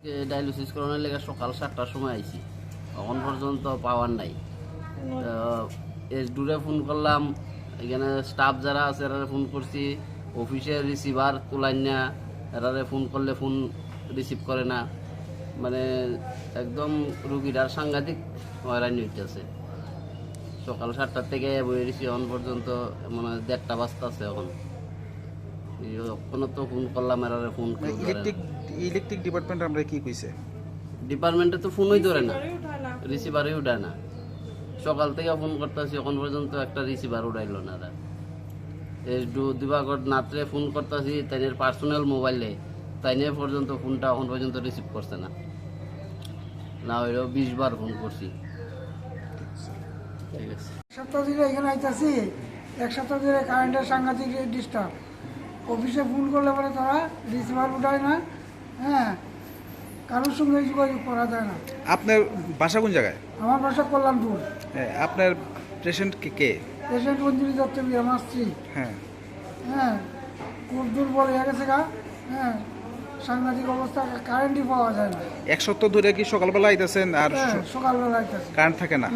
Dialysis করানোর লেগে সকাল 7টার সময় আইছি, এখন পর্যন্ত পাওয়ার নাই। এসডুরে ফোন করলাম, এখানে স্টাফ যারা আছে এরা ফোন করছি, অফিসের রিসিভার তোলাই না, এরারে ফোন করলে ফোন রিসিভ করে না, মানে একদম রুগীটার সাংঘাতিক হয়রানি হইতেছে। সকাল 7টার থেকে বই রেছি এখন পর্যন্ত মানে 1:30 বাজতেছে এখন। এখনো তো ফোন করলাম, এরারে ফোন ইলেকট্রিক ডিপার্টমেন্ট আমরা কি কইছে? ডিপার্টমেন্টে তো ফোনই ধরে না, রিসিভারই উঠায় না। সকাল থেকে ফোন করতেছি, এখন পর্যন্ত একটা রিসিভার উঠাইলো না। দিবাগত নাত্রে ফোন করতেছি তাইনের পার্সোনাল মোবাইলে, তাইনে পর্যন্ত ফোনটা এখন পর্যন্ত রিসিভ করছে না। না হইলেও 20 বার ফোন করছি। ঠিক আছে, সপ্তাহ ধরে এখানে আইতাছি, এক সপ্তাহ ধরে কারেন্টের সাংঘাতিক ডিস্টার্ব। অফিসে ফোন করলে পরে তারা রিসিভার উঠায় না, হ্যাঁ, কারোর সঙ্গে যোগাযোগ করা যায় না। আপনার বাসা কোন জায়গায়? আমার বাসা কল্যাণপুর। হ্যাঁ, আপনার পেশেন্ট কে? পেশেন্ট অঞ্জলি দত্ত আমার স্ত্রী। হ্যাঁ, হ্যাঁ, খুব দুর্বল হয়ে গেছে গা। হ্যাঁ, সাংঘাতিক অবস্থা, কারেন্টই পাওয়া যায় না। এক সপ্তাহ ধরে কি সকালবেলা আইতেছেন আর হ্যাঁ, সকালবেলা আইতাছি। কারেন্ট থাকে না?